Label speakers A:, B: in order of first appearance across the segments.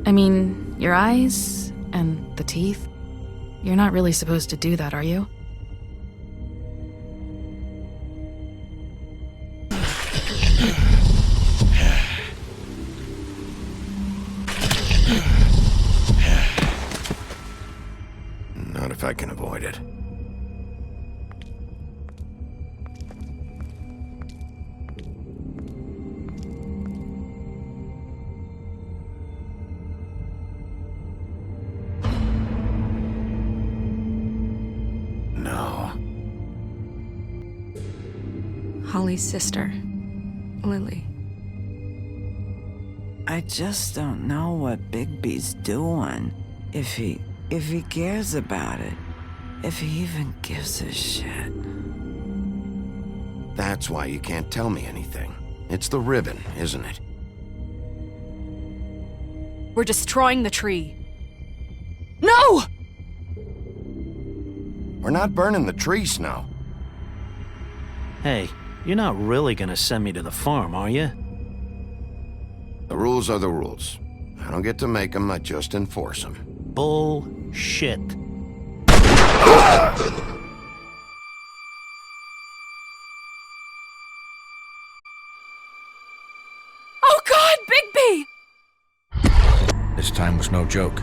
A: I mean, your eyes and the teeth. You're not really supposed to do that, are you?
B: Not if I can avoid it. No.
C: Holly's sister, Lily.
D: I just don't know what Bigby's doing. If he cares about it. If he even gives a shit.
B: That's why you can't tell me anything. It's the ribbon, isn't it?
C: We're destroying the tree. No!
B: We're not burning the tree, Snow.
E: Hey, you're not really gonna send me to the farm, are you?
B: The rules are the rules. I don't get to make them, I just enforce them.
E: Bullshit.
C: Oh God, Bigby!
F: This time was no joke.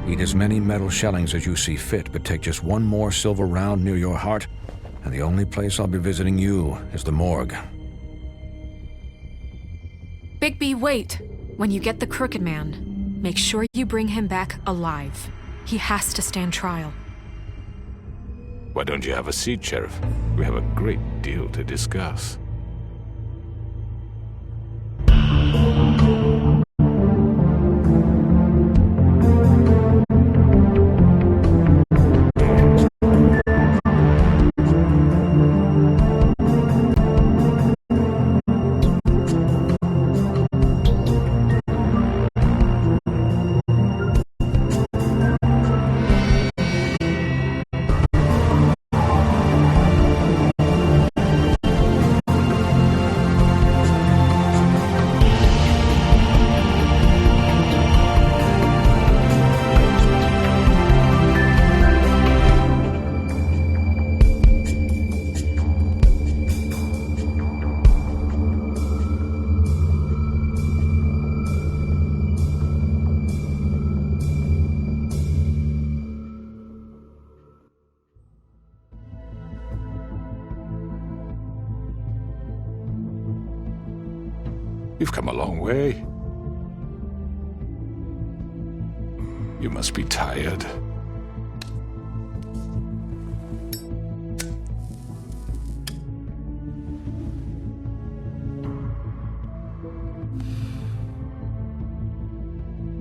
F: Eat as many metal shellings as you see fit, but take just one more silver round near your heart, and the only place I'll be visiting you is the morgue.
C: Bigby, wait. When you get the Crooked Man, make sure you bring him back alive. He has to stand trial.
G: Why don't you have a seat, Sheriff? We have a great deal to discuss. You've come a long way. You must be tired.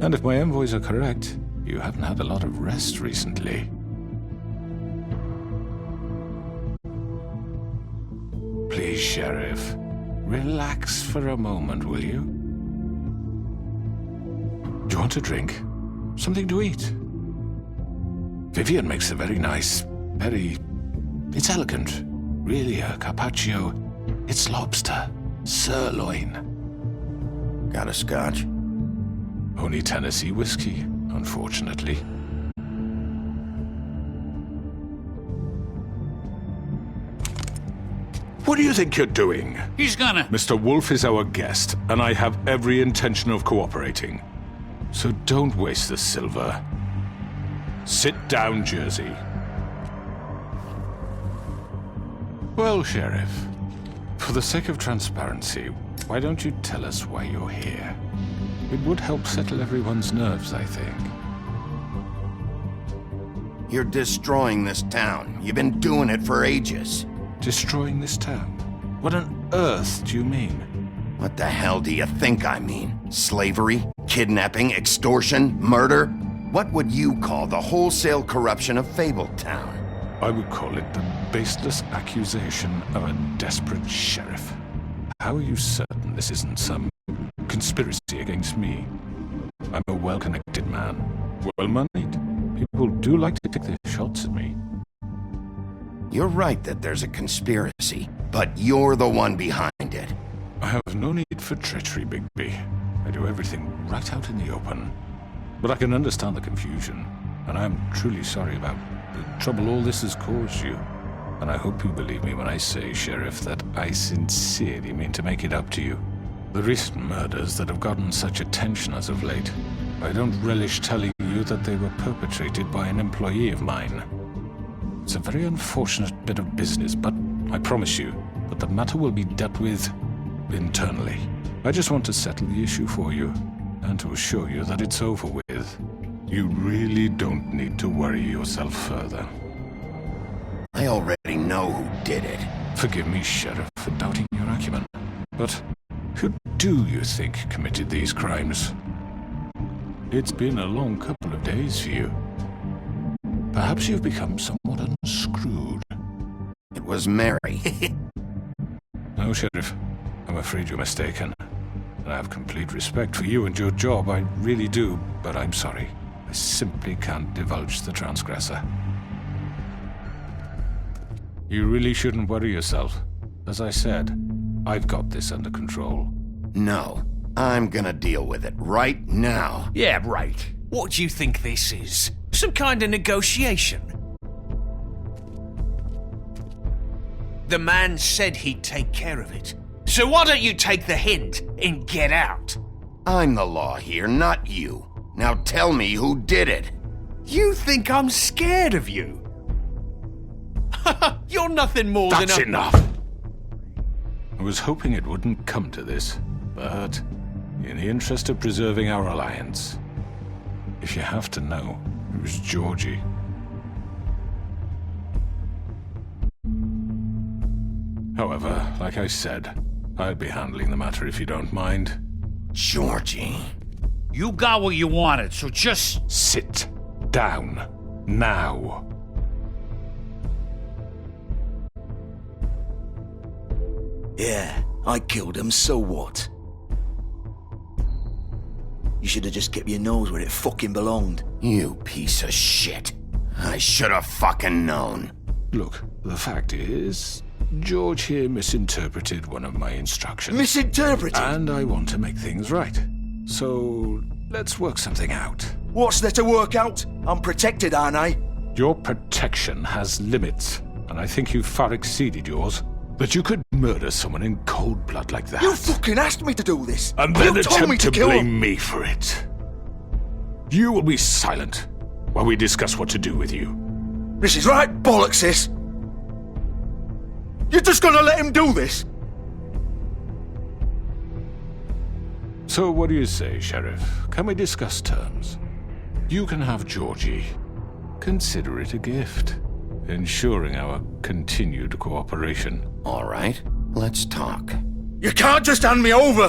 G: And if my envoys are correct, you haven't had a lot of rest recently. Please, Sheriff, relax for a moment, will you? Do you want a drink? Something to eat? Vivian makes a very nice, it's elegant. Really a carpaccio. It's lobster, sirloin.
B: Got a scotch?
G: Only Tennessee whiskey, unfortunately. What do you think you're doing?
H: He's gonna...
G: Mr. Wolf is our guest, and I have every intention of cooperating. So don't waste the silver. Sit down, Jersey. Well, Sheriff, for the sake of transparency, why don't you tell us why you're here? It would help settle everyone's nerves, I think.
B: You're destroying this town. You've been doing it for ages.
G: Destroying this town? What on earth do you mean?
B: What the hell do you think I mean? Slavery? Kidnapping? Extortion? Murder? What would you call the wholesale corruption of Fabletown?
G: I would call it the baseless accusation of a desperate sheriff. How are you certain this isn't some conspiracy against me? I'm a well-connected man, well-moneyed. People do like to take their shots at me.
B: You're right that there's a conspiracy, but you're the one behind it.
G: I have no need for treachery, Bigby. I do everything right out in the open. But I can understand the confusion, and I am truly sorry about the trouble all this has caused you. And I hope you believe me when I say, Sheriff, that I sincerely mean to make it up to you. The recent murders that have gotten such attention as of late, I don't relish telling you that they were perpetrated by an employee of mine. It's a very unfortunate bit of business, but I promise you that the matter will be dealt with internally. I just want to settle the issue for you, and to assure you that it's over with. You really don't need to worry yourself further.
B: I already know who did it.
G: Forgive me, Sheriff, for doubting your acumen, but who do you think committed these crimes? It's been a long couple of days for you. Perhaps you've become somewhat unscrewed.
B: It was Mary.
G: No, Sheriff. I'm afraid you're mistaken. And I have complete respect for you and your job, I really do, but I'm sorry. I simply can't divulge the transgressor. You really shouldn't worry yourself. As I said, I've got this under control.
B: No, I'm gonna deal with it right now.
H: Yeah, right. What do you think this is? Some kind of negotiation? The man said he'd take care of it. So why don't you take the hint and get out?
B: I'm the law here, not you. Now tell me who did it.
H: You think I'm scared of you? You're nothing more than a...
G: That's enough! I was hoping it wouldn't come to this, but in the interest of preserving our alliance, if you have to know, it was Georgie. However, like I said, I'll be handling the matter if you don't mind.
B: Georgie.
H: You got what you wanted, so just...
G: Sit down. Now.
I: Yeah, I killed him, so what? You should have just kept your nose where it fucking belonged.
B: You piece of shit. I should have fucking known.
G: Look, the fact is, George here misinterpreted one of my instructions.
I: Misinterpreted?
G: And I want to make things right. So, let's work something out.
I: What's there to work out? I'm protected, aren't I?
G: Your protection has limits, and I think you've far exceeded yours. That you could murder someone in cold blood like that.
I: You fucking asked me to do this!
G: And then
I: you told me
G: attempt
I: to kill
G: blame
I: him.
G: me for it. You will be silent while we discuss what to do with you.
I: This is right bollocks, sis! You're just gonna let him do this?
G: So what do you say, Sheriff? Can we discuss terms? You can have Georgie. Consider it a gift, ensuring our continued cooperation.
B: All right, let's talk.
I: You can't just hand me over!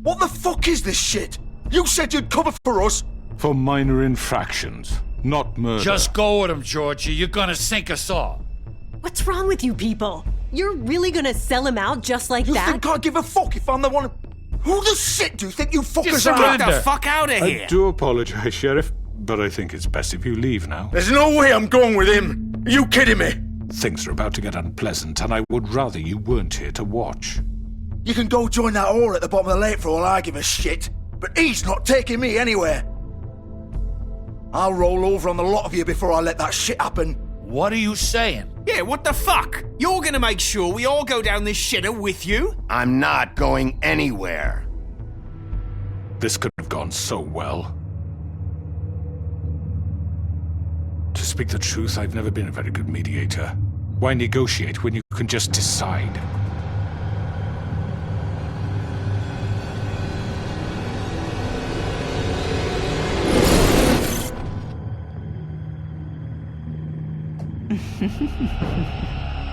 I: What the fuck is this shit? You said you'd cover for us!
G: For minor infractions, not murder.
J: Just go with him, Georgie. You're gonna sink us all.
K: What's wrong with you people? You're really gonna sell him out just like
I: You
K: that?
I: think I give a fuck if I'm the one? Who the shit do you think you fuckers are?
H: Get the fuck out of here!
G: I do apologize, Sheriff, but I think it's best if you leave now.
I: There's no way I'm going with him. Are you kidding me?
G: Things are about to get unpleasant, and I would rather you weren't here to watch.
I: You can go join that whore at the bottom of the lake for all I give a shit, but he's not taking me anywhere. I'll roll over on the lot of you before I let that shit happen.
J: What are you saying?
H: Yeah, what the fuck? You're gonna make sure we all go down this shitter with you?
B: I'm not going anywhere.
G: This could have gone so well. To speak the truth, I've never been a very good mediator. Why negotiate when you can just decide?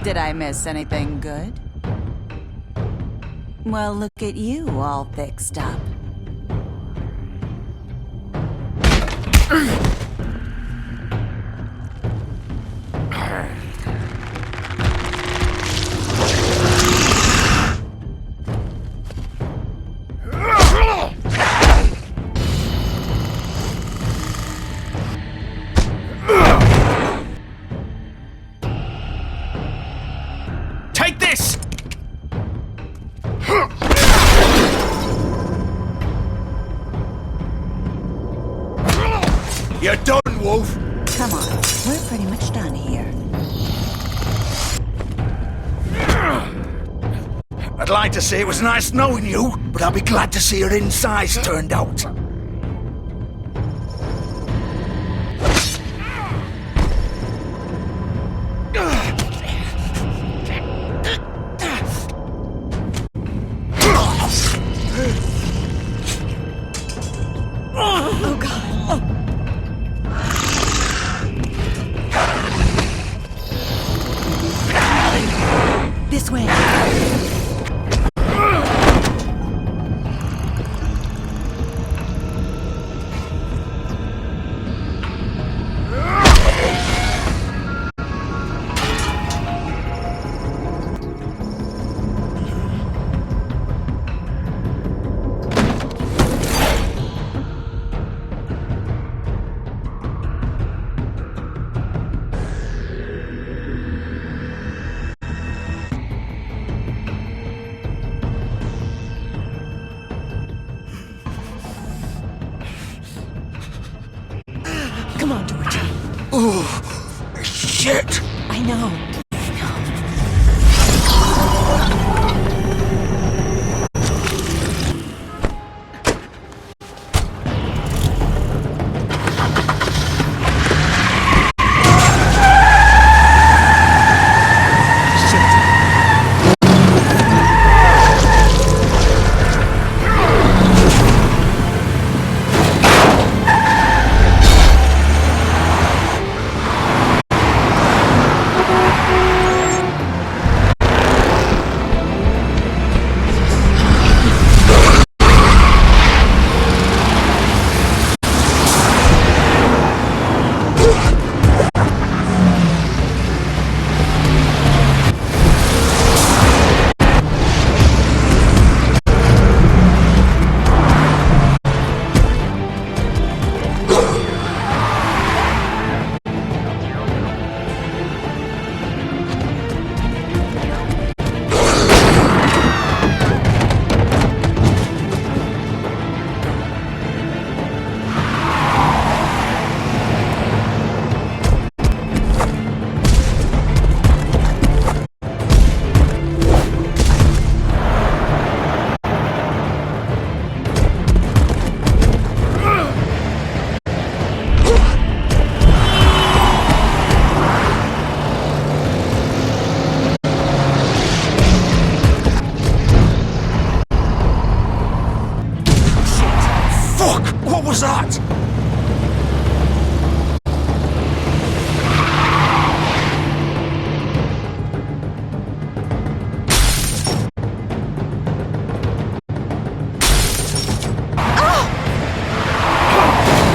L: Did I miss anything good? Well, look at you all fixed up.
H: Take this!
I: You're done, Wolf.
L: Come on, we're pretty much done here.
I: I'd like to say it was nice knowing you, but I'll be glad to see your insides turned out.
K: Oh god. This way. Come on, Georgie.
I: Oh, shit!
K: I know.
I: Fuck! What was that?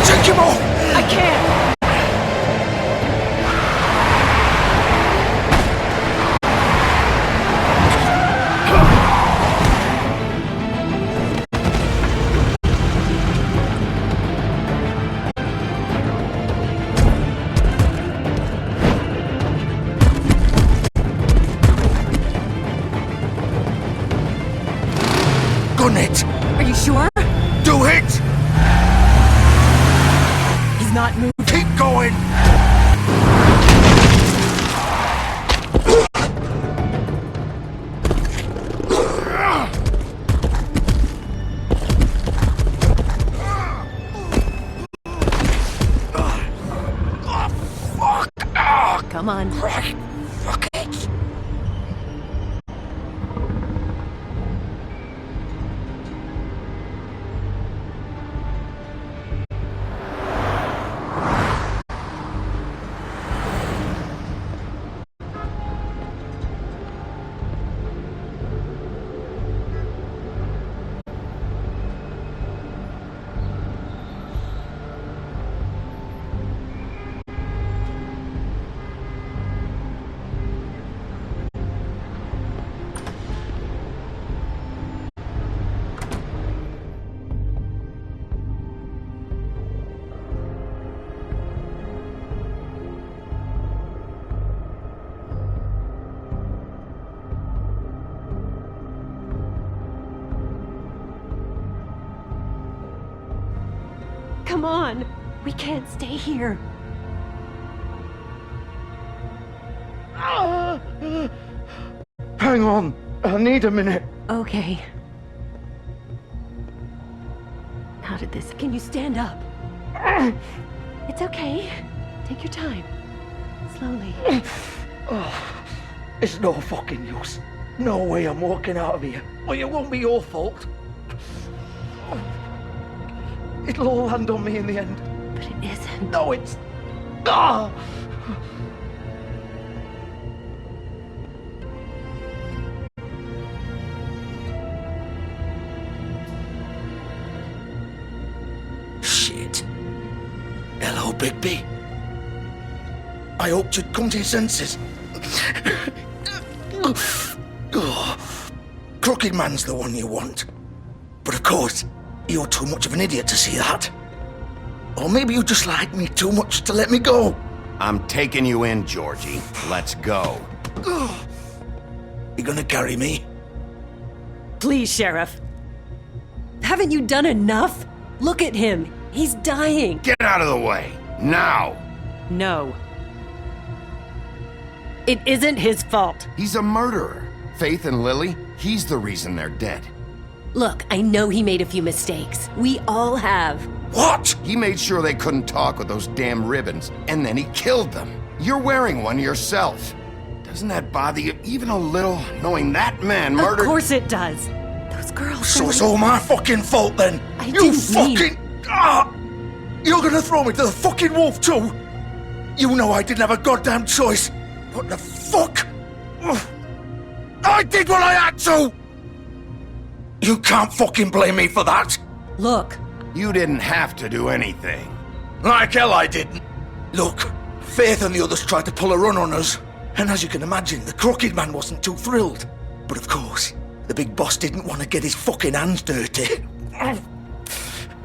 I: Take him off!
K: I can't!
I: Gun it!
K: Are you sure?
I: Do it!
K: He's not moving.
I: Keep going!
K: Come on.
I: Fuck it!
K: Come on. We can't stay here.
I: Hang on. I need a minute.
K: Okay. How did this... Can you stand up? It's okay. Take your time. Slowly.
I: It's no fucking use. No way I'm walking out of here. Well, it won't be your fault. It'll all land on me in the end.
K: But it isn't.
I: No, it's... Ah! Shit. Hello, Bigby. I hoped you'd come to your senses. Crooked Man's the one you want. But of course, you're too much of an idiot to see that. Or maybe you just like me too much to let me go.
B: I'm taking you in, Georgie. Let's go.
I: You gonna carry me?
K: Please, Sheriff. Haven't you done enough? Look at him. He's dying.
B: Get out of the way. Now.
K: No. It isn't his fault.
B: He's a murderer. Faith and Lily, he's the reason they're dead.
K: Look, I know he made a few mistakes. We all have.
B: What? He made sure they couldn't talk with those damn ribbons, and then he killed them. You're wearing one yourself. Doesn't that bother you even a little, knowing that man murdered...
K: Of course it does. Those girls...
I: So it's all my fucking fault then? You fucking... Ah! You're gonna throw me to the fucking wolf too? You know I didn't have a goddamn choice. What the fuck? I did what I had to! You can't fucking blame me for that.
K: Look.
B: You didn't have to do anything.
I: Like hell I didn't. Look, Faith and the others tried to pull a run on us. And as you can imagine, the Crooked Man wasn't too thrilled. But of course, the big boss didn't want to get his fucking hands dirty.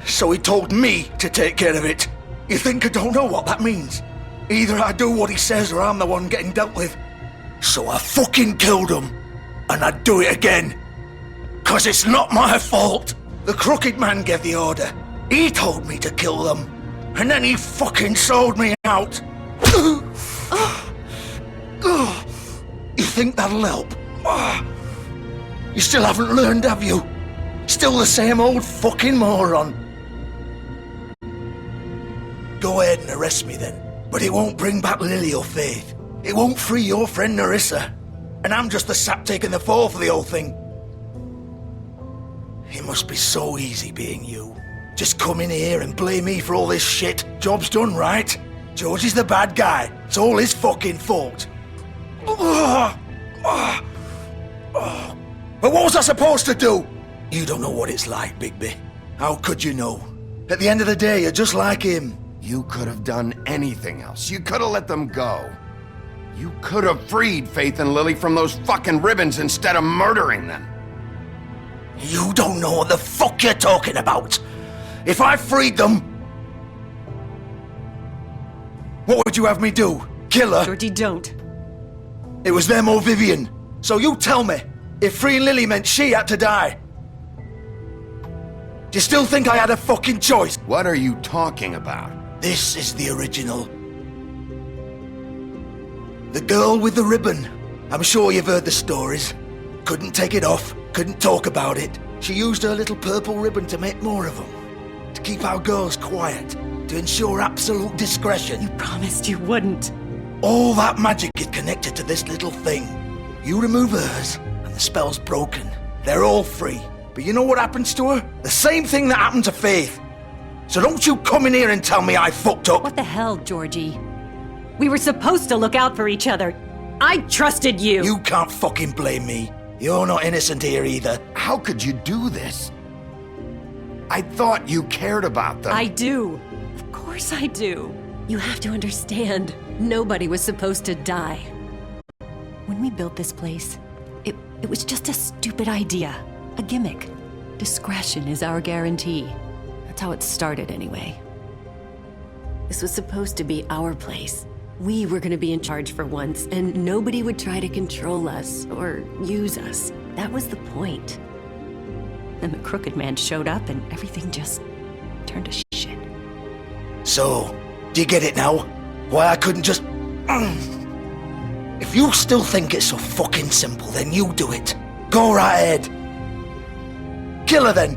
I: So he told me to take care of it. You think I don't know what that means? Either I do what he says or I'm the one getting dealt with. So I fucking killed him. And I'd do it again. 'Cause it's not my fault. The Crooked Man gave the order. He told me to kill them. And then he fucking sold me out. You think that'll help? You still haven't learned, have you? Still the same old fucking moron. Go ahead and arrest me then. But it won't bring back Lily or Faith. It won't free your friend Nerissa. And I'm just the sap taking the fall for the whole thing. It must be so easy being you. Just come in here and blame me for all this shit. Job's done, right? George is the bad guy. It's all his fucking fault. But what was I supposed to do? You don't know what it's like, Bigby. How could you know? At the end of the day, you're just like him.
B: You could have done anything else. You could have let them go. You could have freed Faith and Lily from those fucking ribbons instead of murdering them.
I: You don't know what the fuck you're talking about. If I freed them... What would you have me do? Kill her?
K: Georgie, don't.
I: It was them or Vivian. So you tell me, if freeing Lily meant she had to die, do you still think I had a fucking choice?
B: What are you talking about?
I: This is the original. The girl with the ribbon. I'm sure you've heard the stories. Couldn't take it off, couldn't talk about it. She used her little purple ribbon to make more of them. To keep our girls quiet. To ensure absolute discretion.
K: You promised you wouldn't.
I: All that magic is connected to this little thing. You remove hers, and the spell's broken. They're all free. But you know what happens to her? The same thing that happened to Faith. So don't you come in here and tell me I fucked up.
K: What the hell, Georgie? We were supposed to look out for each other. I trusted you.
I: You can't fucking blame me. You're not innocent here either.
B: How could you do this? I thought you cared about them.
K: I do. Of course I do. You have to understand, nobody was supposed to die. When we built this place, it was just a stupid idea. A gimmick. Discretion is our guarantee. That's how it started anyway. This was supposed to be our place. We were gonna be in charge for once, and nobody would try to control us or use us. That was the point. Then the Crooked Man showed up and everything just turned to shit.
I: So, do you get it now? Why I couldn't just... If you still think it's so fucking simple, then you do it. Go right ahead. Kill her then.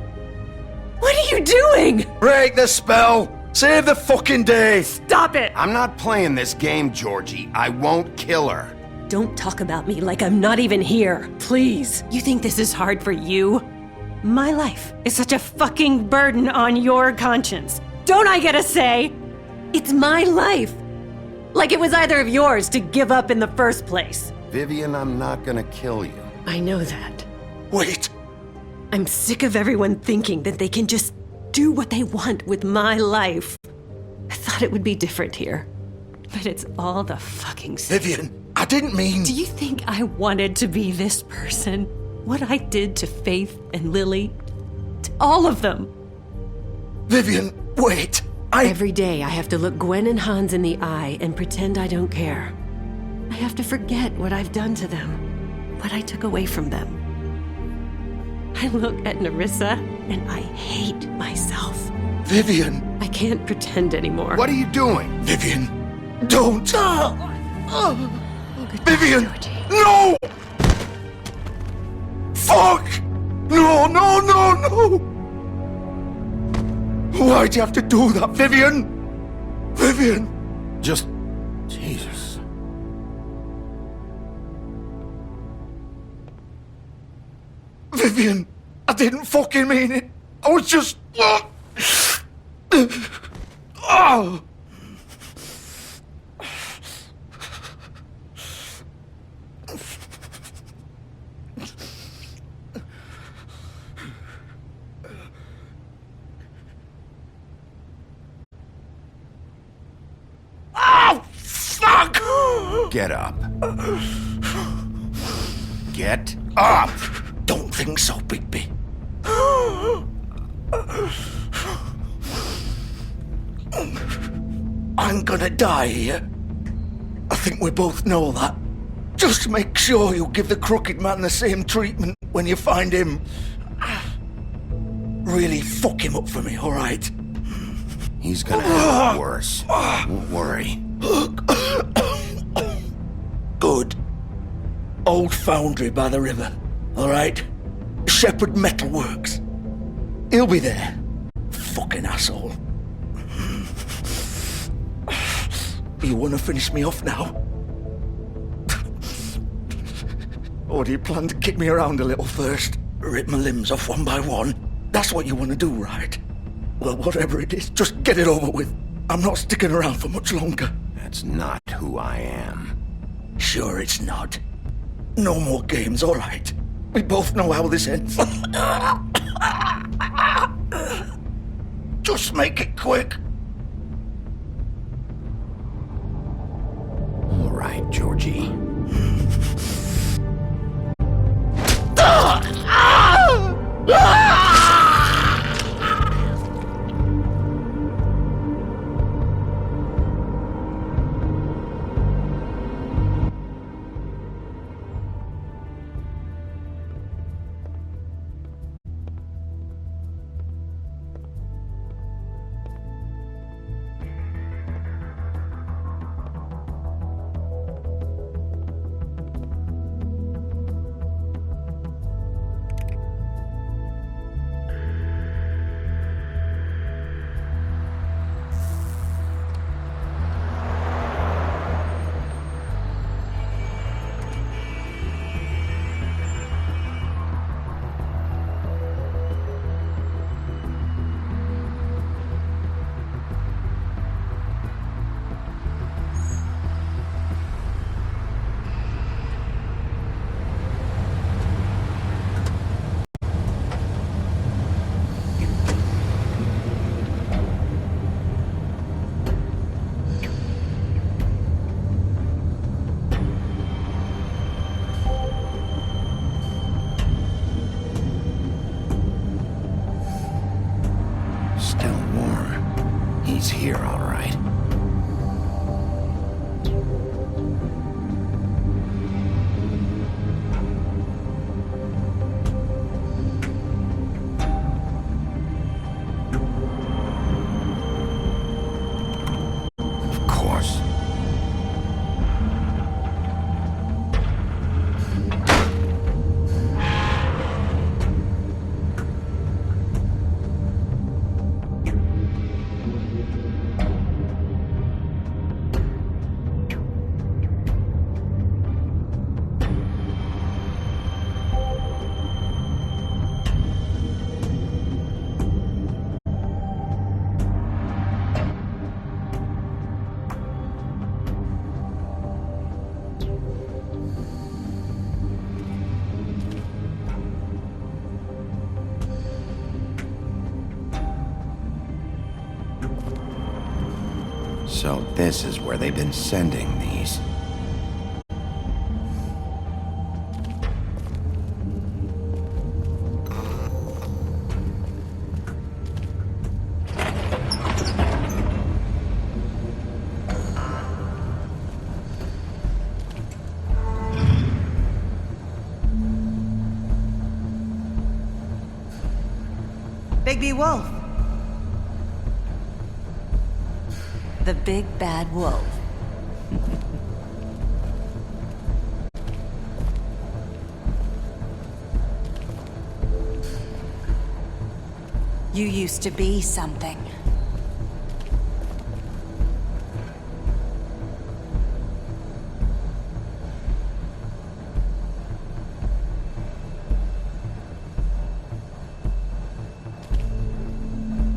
K: What are you doing?
I: Break the spell. Save the fucking day.
K: Stop it.
B: I'm not playing this game, Georgie. I won't kill her.
K: Don't talk about me like I'm not even here. Please. You think this is hard for you? My life is such a fucking burden on your conscience. Don't I get a say? It's my life. Like it was either of yours to give up in the first place.
B: Vivian, I'm not gonna kill you.
K: I know that.
I: Wait.
K: I'm sick of everyone thinking that they can just do what they want with my life. I thought it would be different here. But it's all the fucking same.
I: Vivian, I didn't mean...
K: Do you think I wanted to be this person? What I did to Faith and Lily? To all of them?
I: Vivian, wait.
K: Every day I have to look Gwen and Hans in the eye and pretend I don't care. I have to forget what I've done to them. What I took away from them. I look at Nerissa and I hate myself.
I: Vivian.
K: I can't pretend anymore.
B: What are you doing?
I: Vivian, don't. Vivian,
K: Georgie.
I: no! Fuck! No, no, no, no! Why'd you have to do that, Vivian? Vivian!
B: Just... Jesus.
I: Vivian, I didn't fucking mean it. I was just... Oh! Oh, fuck!
B: Get up. Get up!
I: Don't think so, Bigby. I'm gonna die here. I think we both know that. Just make sure you give the Crooked Man the same treatment when you find him. Really fuck him up for me, alright?
B: He's gonna have it worse. Don't worry.
I: Good. Old foundry by the river, alright? Shepherd Metalworks. He'll be there. Fucking asshole. You wanna finish me off now? Or do you plan to kick me around a little first? Rip my limbs off one by one? That's what you wanna do, right? Well, whatever it is, just get it over with. I'm not sticking around for much longer.
B: That's not who I am.
I: Sure it's not. No more games, all right. We both know how this ends. Just make it quick.
B: All right, Georgie. Still warm. He's here, all right. Of course. So this is where they've been sending these.
L: Bigby Wolf. The big bad wolf. You used to be something.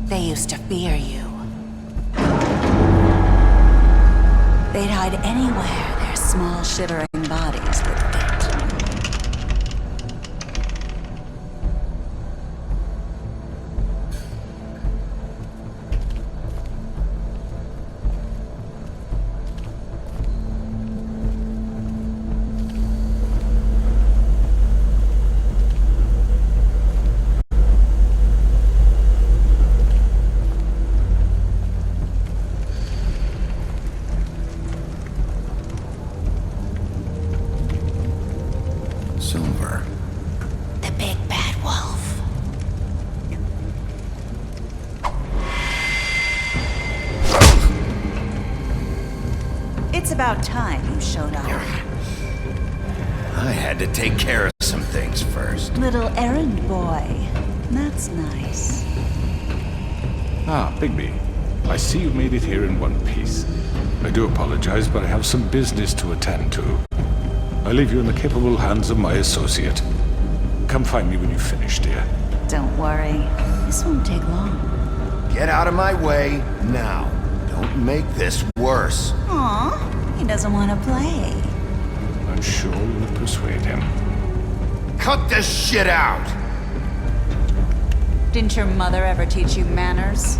L: They used to fear you. They'd hide anywhere their small, shivering bodies would fit.
B: Silver.
L: The big bad wolf. It's about time you showed up.
B: I had to take care of some things first.
L: Little errand boy. That's nice.
G: Ah, Bigby. I see you made it here in one piece. I do apologize, but I have some business to attend to. I leave you in the capable hands of my associate. Come find me when you finish, dear.
L: Don't worry. This won't take long.
B: Get out of my way now. Don't make this worse.
L: Aw, he doesn't want to play.
G: I'm sure you'll persuade him.
B: Cut this shit out!
L: Didn't your mother ever teach you manners?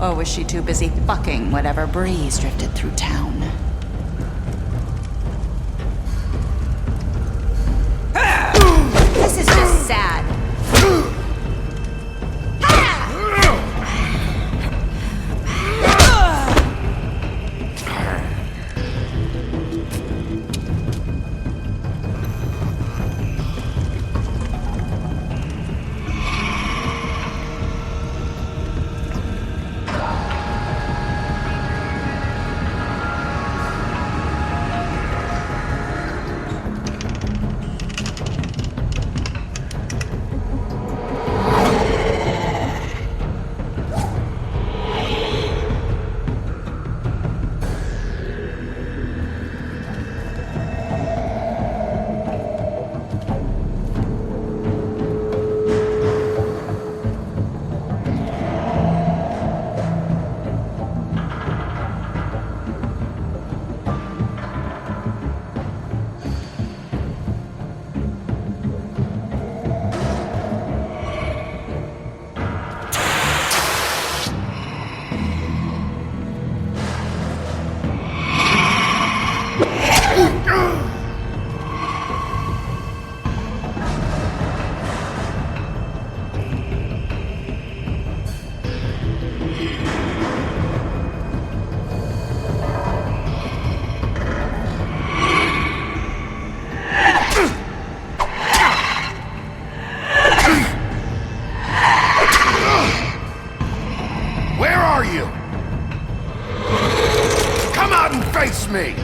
L: Or was she too busy fucking whatever breeze drifted through town? This is just sad.
B: Face me!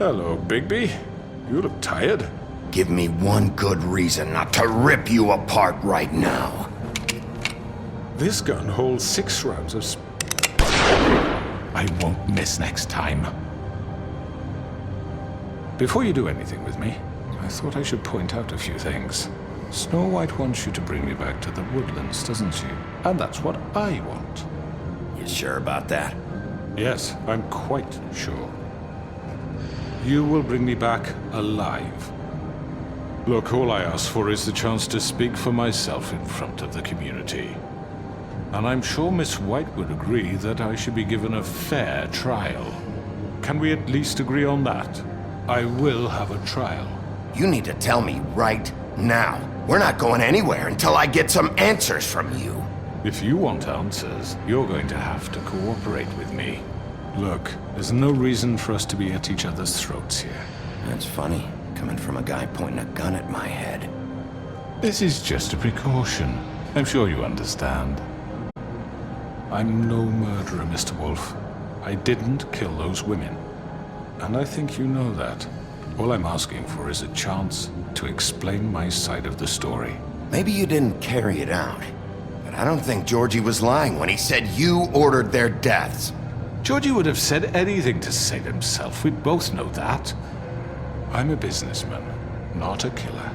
G: Hello, Bigby. You look tired.
B: Give me one good reason not to rip you apart right now.
G: This gun holds 6 rounds of I won't miss next time. Before you do anything with me, I thought I should point out a few things. Snow White wants you to bring me back to the woodlands, doesn't she? And that's what I want.
B: You sure about that?
G: Yes, I'm quite sure. You will bring me back alive. Look, all I ask for is the chance to speak for myself in front of the community. And I'm sure Miss White would agree that I should be given a fair trial. Can we at least agree on that? I will have a trial.
B: You need to tell me right now. We're not going anywhere until I get some answers from you.
G: If you want answers, you're going to have to cooperate with me. Look, there's no reason for us to be at each other's throats here.
B: That's funny, coming from a guy pointing a gun at my head.
G: This is just a precaution. I'm sure you understand. I'm no murderer, Mr. Wolf. I didn't kill those women. And I think you know that. All I'm asking for is a chance to explain my side of the story.
B: Maybe you didn't carry it out, but I don't think Georgie was lying when he said you ordered their deaths.
G: Georgie would have said anything to save himself. We both know that. I'm a businessman, not a killer.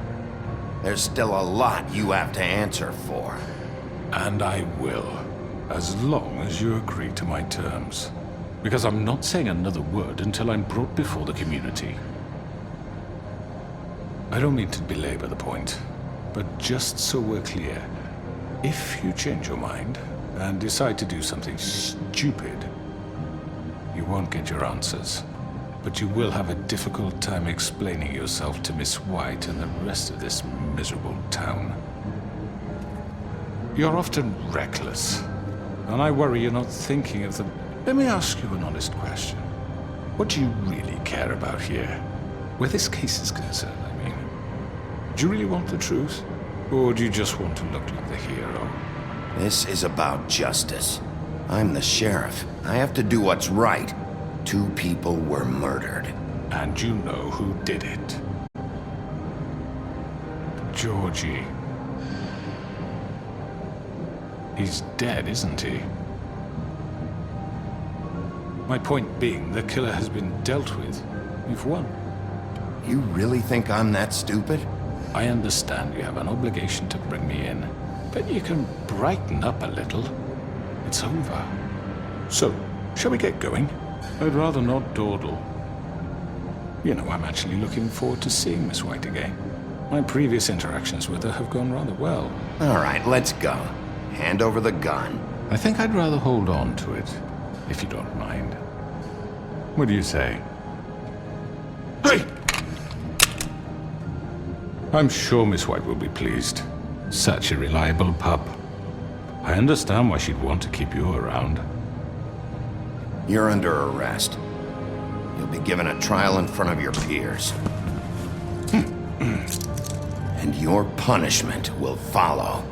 B: There's still a lot you have to answer for.
G: And I will, as long as you agree to my terms. Because I'm not saying another word until I'm brought before the community. I don't mean to belabor the point, but just so we're clear, if you change your mind and decide to do something stupid, you won't get your answers. But you will have a difficult time explaining yourself to Miss White and the rest of this miserable town. You're often reckless, and I worry you're not thinking of the... Let me ask you an honest question. What do you really care about here? Where this case is concerned, I mean. Do you really want the truth? Or do you just want to look like the hero?
B: This is about justice. I'm the sheriff. I have to do what's right. 2 people were murdered.
G: And you know who did it. Georgie. He's dead, isn't he? My point being, the killer has been dealt with. You've won.
B: You really think I'm that stupid?
G: I understand you have an obligation to bring me in, but you can brighten up a little. It's over. So, shall we get going? I'd rather not dawdle. You know, I'm actually looking forward to seeing Miss White again. My previous interactions with her have gone rather well.
B: All right, let's go. Hand over the gun.
G: I think I'd rather hold on to it, if you don't mind. What do you say? Hey! I'm sure Miss White will be pleased. Such a reliable pup. I understand why she'd want to keep you around.
B: You're under arrest. You'll be given a trial in front of your peers. And your punishment will follow.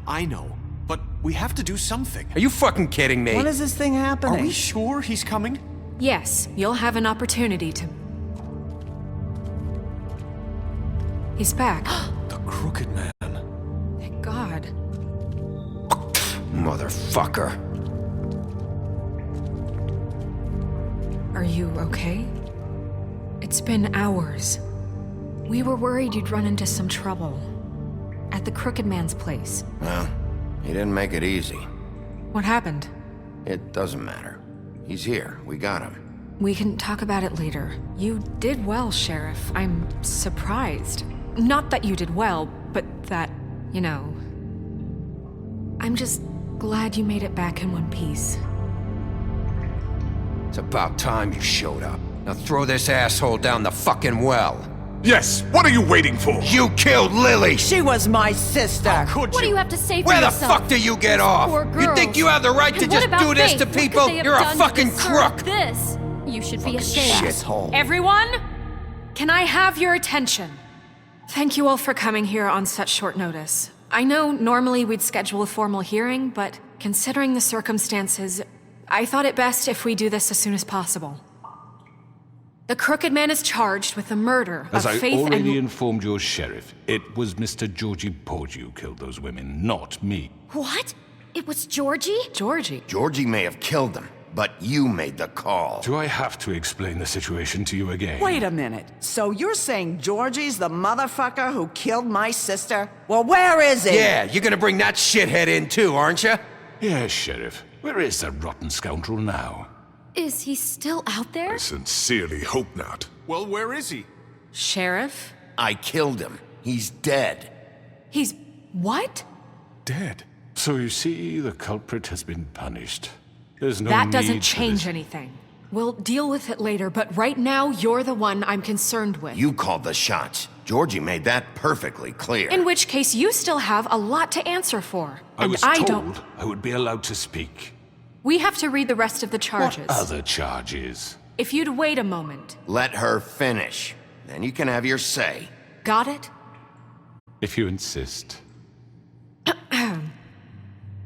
H: I know. But we have to do something.
M: Are you fucking kidding me?
D: When is this thing happening?
H: Are we sure he's coming?
C: Yes, you'll have an opportunity to... He's back.
G: The Crooked Man.
C: Thank God.
B: Motherfucker.
C: Are you okay? It's been hours. We were worried you'd run into some trouble. At the Crooked Man's place.
B: Well, he didn't make it easy.
C: What happened?
B: It doesn't matter. He's here. We got him.
C: We can talk about it later. You did well, Sheriff. I'm surprised. Not that you did well, but that, you know... I'm just Glad you made it back in one piece.
M: It's about time you showed up. Now throw this asshole down the fucking well.
G: Yes, what are you waiting for?
M: You killed Lily!
D: She was my sister.
K: What do you have to say for
M: Where the
K: yourself?
M: fuck do you get off?
K: Poor
M: You
K: girls.
M: think you have the right to
K: And
M: just
K: what about
M: do this
K: Faith?
M: to
K: What could
M: people?
K: they have
M: You're a
K: done to
M: fucking
K: deserve
M: crook!
K: This. You should be ashamed.
M: Shithole.
C: Everyone, can I have your attention? Thank you all for coming here on such short notice. I know normally we'd schedule a formal hearing, but considering the circumstances, I thought it best if we do this as soon as possible. The Crooked Man is charged with the murder
G: As
C: of
G: I
C: Faith
G: already
C: and...
G: informed your sheriff, it was Mr. Georgie Porgy who killed those women, not me.
K: What? It was Georgie?
C: Georgie?
B: Georgie may have killed them, but you made the call.
G: Do I have to explain the situation to you again?
D: Wait a minute. So you're saying Georgie's the motherfucker who killed my sister? Well, where is he?
M: Yeah, you're gonna bring that shithead in too, aren't you?
G: Yes, Sheriff. Where is that rotten scoundrel now?
K: Is he still out there?
N: I sincerely hope not. Well, where is he?
C: Sheriff?
B: I killed him. He's dead.
C: He's... what?
G: Dead. So you see, the culprit has been punished. There's no
C: That
G: need
C: doesn't
G: for
C: change
G: this.
C: anything. We'll deal with it later, but right now, you're the one I'm concerned with.
B: You called the shots. Georgie made that perfectly clear.
C: In which case, you still have a lot to answer for.
G: I
C: And
G: was
C: I
G: told
C: don't...
G: I would be allowed to speak.
C: We have to read the rest of the charges.
G: What other charges?
C: If you'd wait a moment.
B: Let her finish. Then you can have your say.
C: Got it?
G: If you insist.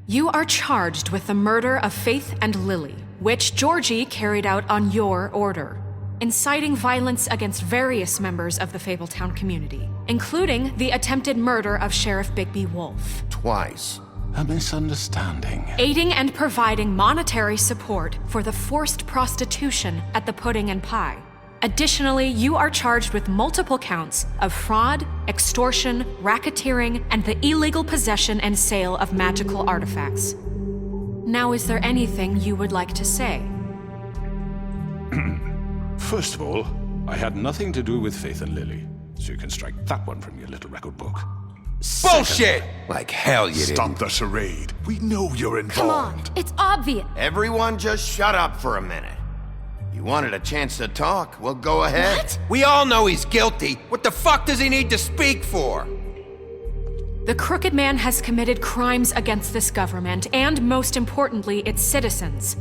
C: You are charged with the murder of Faith and Lily, which Georgie carried out on your order, inciting violence against various members of the Fabletown community, including the attempted murder of Sheriff Bigby Wolf.
B: Twice.
G: A misunderstanding.
C: Aiding and providing monetary support for the forced prostitution at the Pudding and Pie. Additionally, you are charged with multiple counts of fraud, extortion, racketeering, and the illegal possession and sale of magical artifacts. Now, is there anything you would like to say?
G: First of all, I had nothing to do with Faith and Lily, so you can strike that one from your little record book.
M: Bullshit! Like hell you didn't.
N: Stop the charade. We know you're
K: Come
N: involved.
K: on, it's obvious.
B: Everyone just shut up for a minute. You wanted a chance to talk? Well, go ahead.
K: What?
M: We all know he's guilty. What the fuck does he need to speak for?
C: The Crooked Man has committed crimes against this government and, most importantly, its citizens.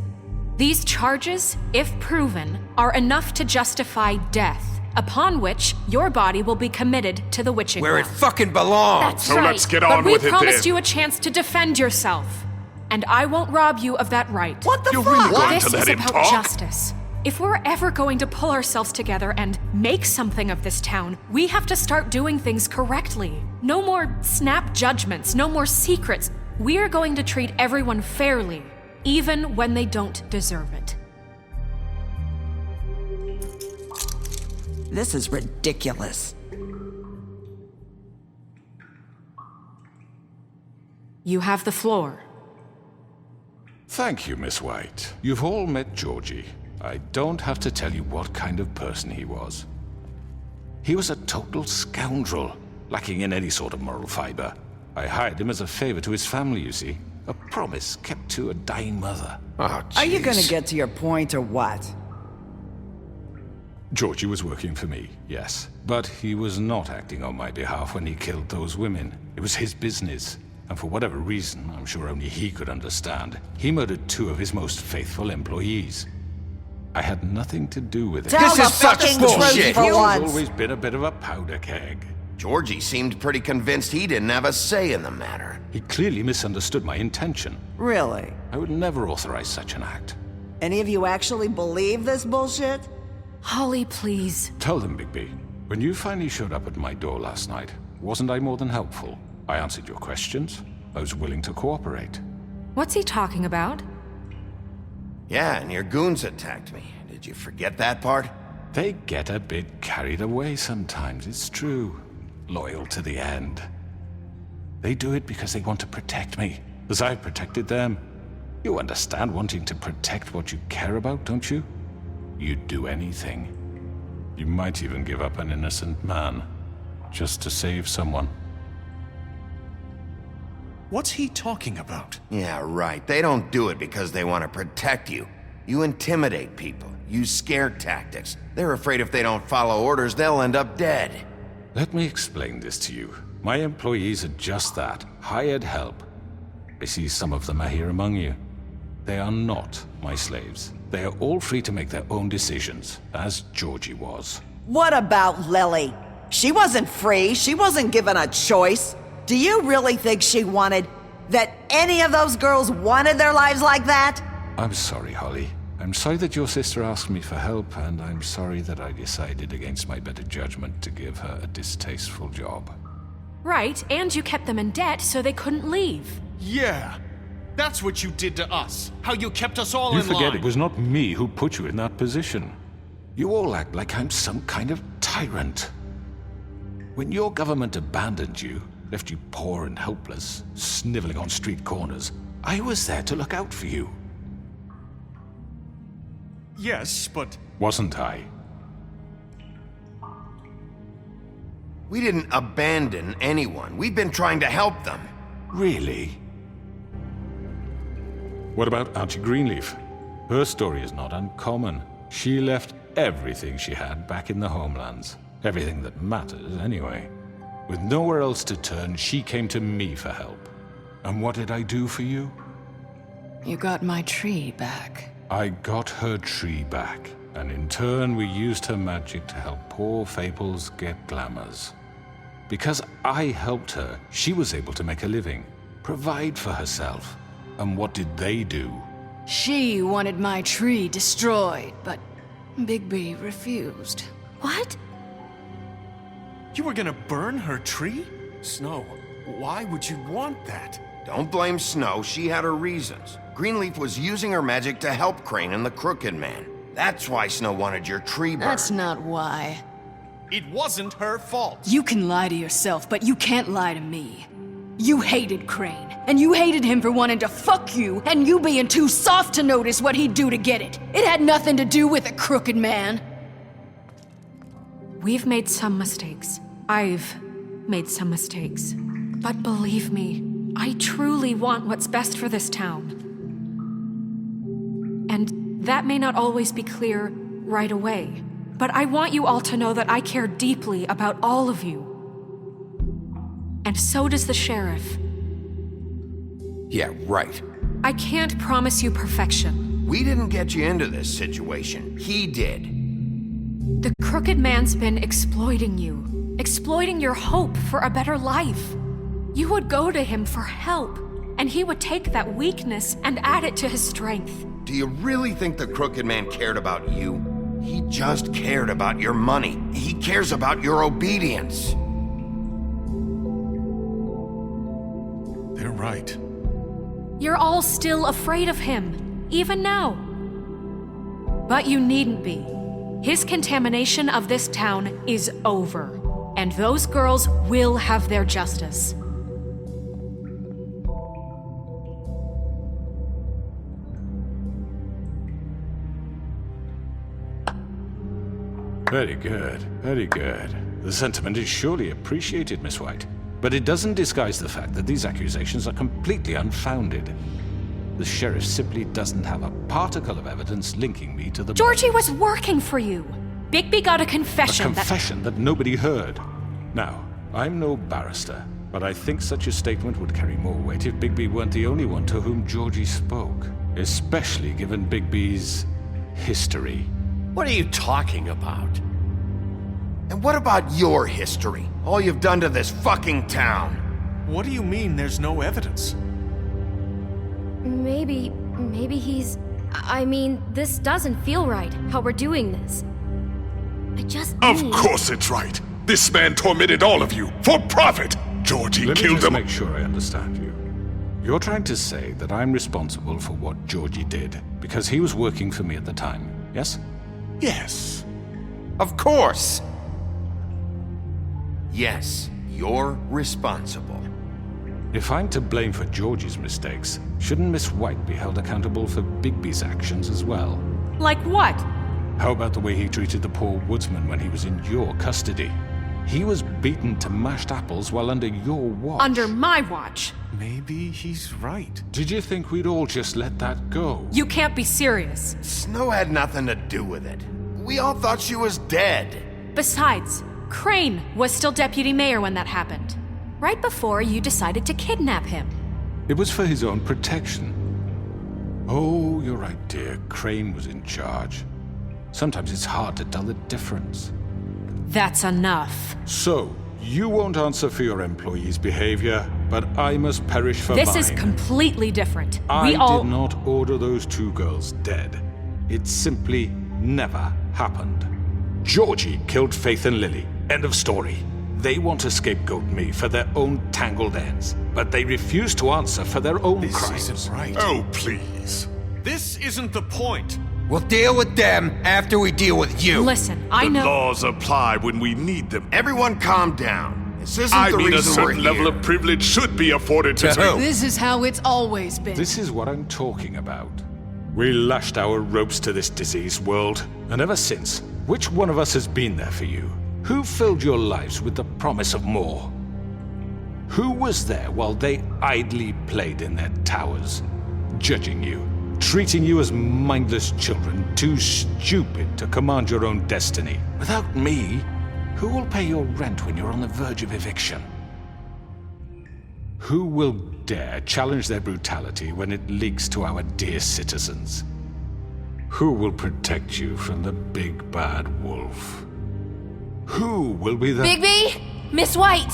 C: These charges, if proven, are enough to justify death, upon which your body will be committed to the witching
M: Where it
C: well.
M: fucking belongs.
K: That's
N: So
K: right.
N: let's get
C: But
N: on
C: we
N: with it
C: promised
N: then.
C: you a chance to defend yourself, and I won't rob you of that right.
D: What the
N: You're
D: fuck?
N: really going
C: This
N: to let
C: is
N: him
C: about
N: talk?
C: justice. If we're ever going to pull ourselves together and make something of this town, we have to start doing things correctly. No more snap judgments, no more secrets. We are going to treat everyone fairly, even when they don't deserve it.
D: This is ridiculous.
C: You have the floor.
G: Thank you, Miss White. You've all met Georgie. I don't have to tell you what kind of person he was. He was a total scoundrel, lacking in any sort of moral fiber. I hired him as a favor to his family, you see. A promise kept to a dying mother.
B: Oh,
D: Are you gonna
B: jeez.
D: get to your point or what?
G: Georgie was working for me, yes. But he was not acting on my behalf when he killed those women. It was his business. And for whatever reason, I'm sure only he could understand, he murdered 2 of his most faithful employees. I had nothing to do with it.
D: Tell
M: This
D: the
M: is such
D: fucking
M: bullshit.
D: truth for
G: He's
D: once.
G: always been a bit of a powder keg.
B: Georgie seemed pretty convinced he didn't have a say in the matter.
G: He clearly misunderstood my intention.
D: Really?
G: I would never authorize such an act.
D: Any of you actually believe this bullshit?
C: Holly, please.
G: Tell them, Bigby, when you finally showed up at my door last night, wasn't I more than helpful? I answered your questions. I was willing to cooperate.
C: What's he talking about?
B: Yeah, and your goons attacked me. Did you forget that part?
G: They get a bit carried away sometimes, it's true. Loyal to the end. They do it because they want to protect me, as I've protected them. You understand wanting to protect what you care about, don't you? You'd do anything. You might even give up an innocent man, just to save someone.
H: What's he talking about?
B: Yeah, right. They don't do it because they want to protect you. You intimidate people, use scare tactics. They're afraid if they don't follow orders, they'll end up dead.
G: Let me explain this to you. My employees are just that, hired help. I see some of them are here among you. They are not my slaves. They are all free to make their own decisions, as Georgie was.
D: What about Lily? She wasn't free. She wasn't given a choice. Do you really think she wanted... that any of those girls wanted their lives like that?
G: I'm sorry, Holly. I'm sorry that your sister asked me for help, and I'm sorry that I decided against my better judgment to give her a distasteful job.
C: Right, and you kept them in debt so they couldn't leave.
H: Yeah, that's what you did to us. How you kept us all
G: You
H: in line.
G: forget it was not me who put you in that position. You all act like I'm some kind of tyrant. When your government abandoned you, left you poor and helpless, sniveling on street corners, I was there to look out for you.
H: Yes, but...
G: Wasn't I?
B: We didn't abandon anyone. We've been trying to help them.
G: Really? What about Auntie Greenleaf? Her story is not uncommon. She left everything she had back in the homelands. Everything that matters, anyway. With nowhere else to turn, she came to me for help. And what did I do for you?
A: You got my tree back.
G: I got her tree back, and in turn we used her magic to help poor Fables get glamours. Because I helped her, she was able to make a living, provide for herself. And what did they do?
A: She wanted my tree destroyed, but Bigby refused.
K: What?
H: You were gonna burn her tree? Snow, why would you want that?
B: Don't blame Snow, she had her reasons. Greenleaf was using her magic to help Crane and the Crooked Man. That's why Snow wanted your tree burned.
A: That's not why.
H: It wasn't her fault.
A: You can lie to yourself, but you can't lie to me. You hated Crane, and you hated him for wanting to fuck you, and you being too soft to notice what he'd do to get it. It had nothing to do with the Crooked Man.
C: We've made some mistakes. I've made some mistakes. But believe me, I truly want what's best for this town. And that may not always be clear right away, but I want you all to know that I care deeply about all of you. And so does the sheriff.
B: Yeah, right.
C: I can't promise you perfection.
B: We didn't get you into this situation. He did.
C: The Crooked Man's been exploiting you, exploiting your hope for a better life. You would go to him for help, and he would take that weakness and add it to his strength.
B: Do you really think the Crooked Man cared about you? He just cared about your money. He cares about your obedience.
H: They're right.
C: You're all still afraid of him, even now. But you needn't be. His contamination of this town is over, and those girls will have their justice.
G: Very good, very good. The sentiment is surely appreciated, Miss White. But it doesn't disguise the fact that these accusations are completely unfounded. The sheriff simply doesn't have a particle of evidence linking me to the...
C: Georgie was working for you. Bigby got a confession.
G: A confession that nobody heard. Now, I'm no barrister, but I think such a statement would carry more weight if Bigby weren't the only one to whom Georgie spoke. Especially given Bigby's history.
J: What are you talking about?
B: And what about your history? All you've done to this fucking town.
H: What do you mean there's no evidence?
O: Maybe he's... I mean, this doesn't feel right, how we're doing this. I just
N: Of course it's right. This man tormented all of you, for profit! Georgie
G: Let me
N: killed
G: just
N: him.
G: make sure I understand you. You're trying to say that I'm responsible for what Georgie did, because he was working for me at the time, yes?
N: Yes.
B: Of course! Yes, you're responsible.
G: If I'm to blame for Georgie's mistakes, shouldn't Miss White be held accountable for Bigby's actions as well?
C: Like what?
G: How about the way he treated the poor woodsman when he was in your custody? He was beaten to mashed apples while under your watch.
C: Under my watch.
N: Maybe he's right.
G: Did you think we'd all just let that go?
C: You can't be serious.
B: Snow had nothing to do with it. We all thought she was dead.
C: Besides, Crane was still deputy mayor when that happened. Right before you decided to kidnap him.
G: It was for his own protection. Oh, you're right, dear. Crane was in charge. Sometimes it's hard to tell the difference.
C: That's enough.
G: So, you won't answer for your employees' behavior, but I must perish for mine.
C: This is completely different.
G: I
C: We all...
G: did not order those 2 girls dead. It simply never happened. Georgie killed Faith and Lily. End of story. They want to scapegoat me for their own tangled ends, but they refuse to answer for their own crimes.
N: This isn't right. Oh, please.
J: This isn't the point.
M: We'll deal with them after we deal with you.
C: Listen, I know...
N: The laws apply when we need them.
B: Everyone calm down. This isn't
N: I
B: the
N: mean, a
B: reason we're
N: certain level
B: here.
N: of privilege should be afforded to
M: who?
A: This is how it's always been.
G: This is what I'm talking about. We lashed our ropes to this diseased world, and ever since, which one of us has been there for you? Who filled your lives with the promise of more? Who was there while they idly played in their towers, judging you, treating you as mindless children, too stupid to command your own destiny? Without me, who will pay your rent when you're on the verge of eviction? Who will dare challenge their brutality when it leaks to our dear citizens? Who will protect you from the big bad wolf? Who will be the...
O: Bigby! Miss White!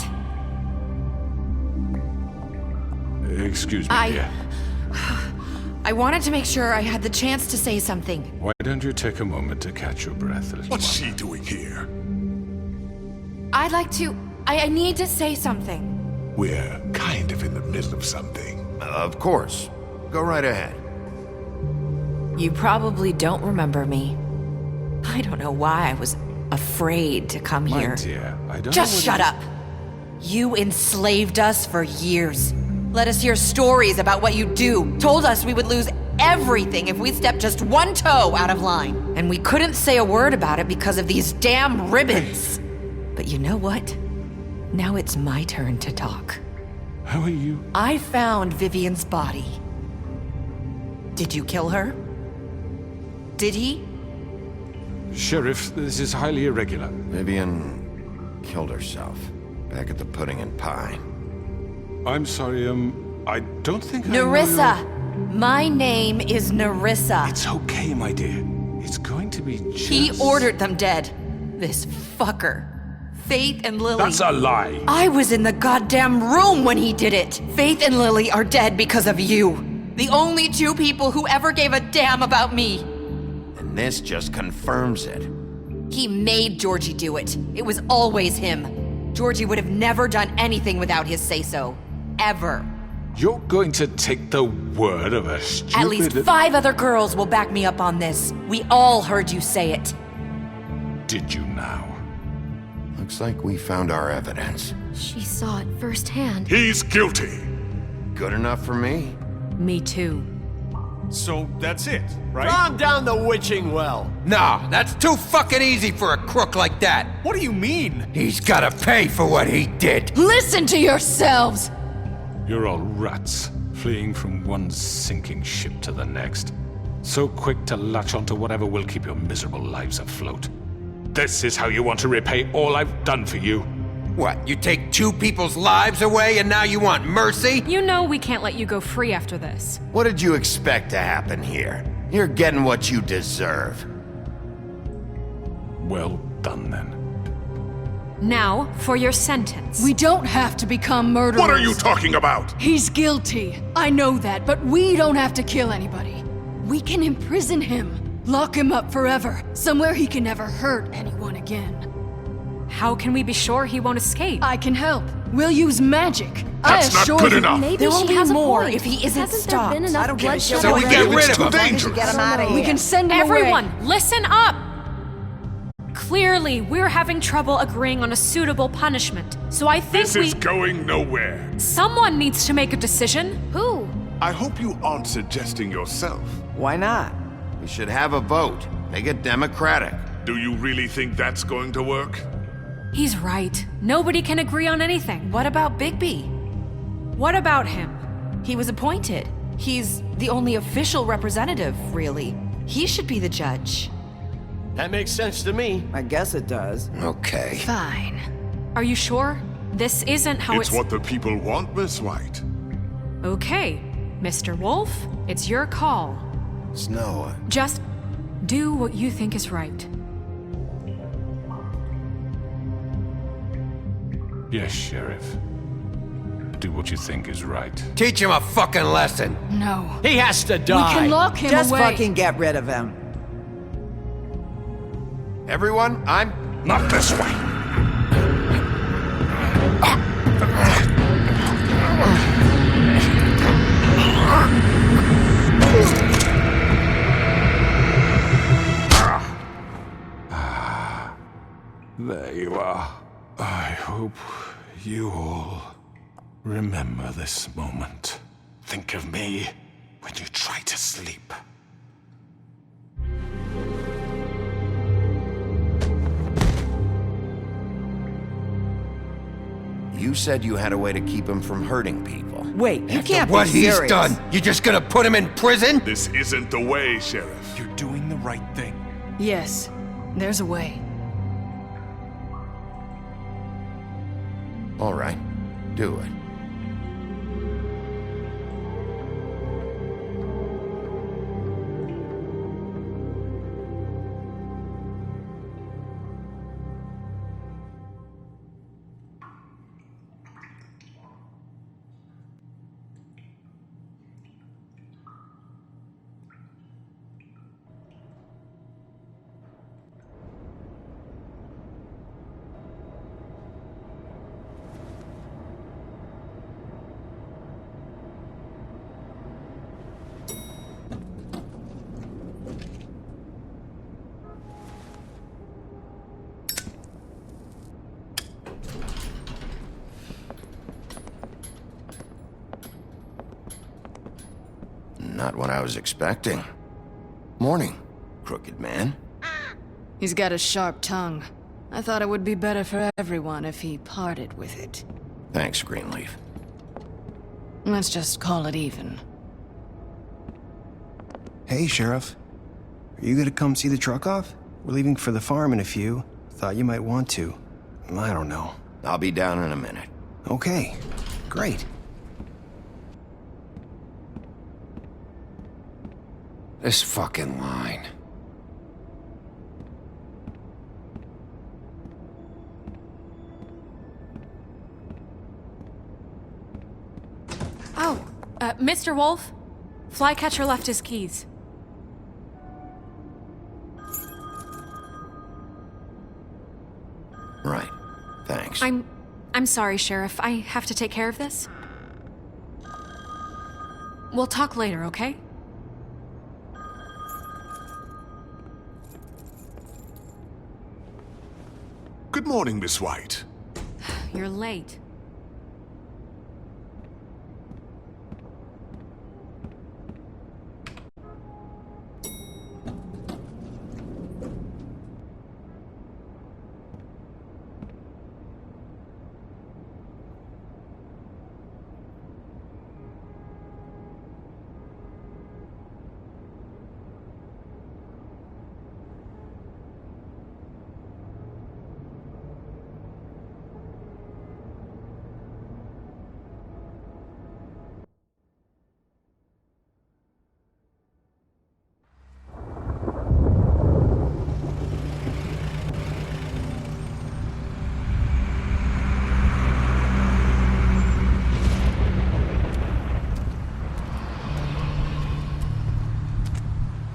G: Excuse me, dear.
P: I wanted to make sure I had the chance to say something.
G: Why don't you take a moment to catch your breath, little
N: What's
G: one?
N: she doing here?
P: I'd like to... I need to say something.
N: We're kind of in the middle of something.
B: Of course. Go right ahead.
K: You probably don't remember me. I don't know why I was afraid to come
G: My
K: here.
G: dear, I don't
P: Just
G: know
P: shut up. You enslaved us for years. Let us hear stories about what you do. Told us we would lose everything if we stepped just one toe out of line. And we couldn't say a word about it because of these damn ribbons. But you know what? Now it's my turn to talk.
G: How are you?
P: I found Vivian's body. Did you kill her? Did he?
G: Sheriff, this is highly irregular.
B: Vivian killed herself back at the Pudding and Pie.
G: I'm sorry, I don't think
P: Nerissa! My name is Nerissa.
G: It's okay, my dear. It's going to be just...
P: He ordered them dead. This fucker. Faith and Lily.
G: That's a lie.
P: I was in the goddamn room when he did it. Faith and Lily are dead because of you. The only 2 people who ever gave a damn about me.
B: And this just confirms it.
P: He made Georgie do it. It was always him. Georgie would have never done anything without his say-so. Ever.
G: You're going to take the word of a stupid...
P: At least 5 other girls will back me up on this. We all heard you say it.
G: Did you now?
B: Looks like we found our evidence.
O: She saw it firsthand.
N: He's guilty.
B: Good enough for me.
C: Me too.
J: So that's it, right? Calm down the witching well.
M: Nah, that's too fucking easy for a crook like that.
J: What do you mean?
M: He's gotta pay for what he did.
A: Listen to yourselves!
G: You're all rats, fleeing from one sinking ship to the next. So quick to latch onto whatever will keep your miserable lives afloat. This is how you want to repay all I've done for you.
M: What, you take 2 people's lives away and now you want mercy?
C: You know we can't let you go free after this.
B: What did you expect to happen here? You're getting what you deserve.
G: Well done, then.
C: Now, for your sentence.
A: We don't have to become murderers.
N: What are you talking about?
A: He's guilty. I know that, but we don't have to kill anybody. We can imprison him. Lock him up forever. Somewhere he can never hurt anyone again.
C: How can we be sure he won't escape?
A: I can help. We'll use magic.
N: That's not good enough.
O: Maybe
P: There will
O: she
P: be
O: has
P: more
O: a point.
P: if he isn't
O: Hasn't
P: stopped.
O: there been enough
D: I don't give a
O: bloodshed
D: shit.
M: So we
O: already?
M: get rid
N: It's
M: of
N: too
M: him.
N: dangerous.
D: Get him out of here.
A: We can send him
C: Everyone,
A: away.
C: listen up! Clearly, we're having trouble agreeing on a suitable punishment. So I think
N: This is going nowhere.
C: someone needs to make a decision.
O: Who?
N: I hope you aren't suggesting yourself.
D: Why not?
B: We should have a vote. Make it democratic.
N: Do you really think that's going to work?
C: He's right. Nobody can agree on anything.
P: What about Bigby?
C: What about him?
P: He was appointed. He's the only official representative, really. He should be the judge.
J: That makes sense to me.
D: I guess it does.
M: Okay.
A: Fine.
C: Are you sure? This isn't how
N: It's what the people want, Miss White.
C: Okay, Mr. Wolf, it's your call.
B: Snow,
C: Just do what you think is right.
G: Yes, Sheriff. Do what you think is right.
M: Teach him a fucking lesson.
A: No.
J: He has to die.
A: We can lock him
D: Just
A: away.
D: fucking get rid of him.
B: everyone, I'm...
N: Not this way.
G: There you are. I hope you all remember this moment. Think of me when you try to sleep.
B: You said you had a way to keep him from hurting people.
D: Wait, you
M: After
D: can't
M: what
D: be
M: he's
D: serious.
M: done, you just gonna put him in prison?
N: This isn't the way, Sheriff.
J: You're doing the right thing.
A: Yes, there's a way.
B: All right, do it. Not what I was expecting. Morning, crooked man.
A: He's got a sharp tongue. I thought it would be better for everyone if he parted with it.
B: Thanks, Greenleaf.
A: Let's just call it even.
Q: Hey, Sheriff. Are you gonna come see the truck off? We're leaving for the farm in a few. Thought you might want to. I don't know.
B: I'll be down in a minute.
Q: Okay, great.
M: This fucking line.
C: Oh, Mr. Wolf, Flycatcher left his keys.
B: Right. Thanks.
C: I'm sorry, Sheriff. I have to take care of this. We'll talk later, okay?
N: Good morning, Miss White.
C: You're late.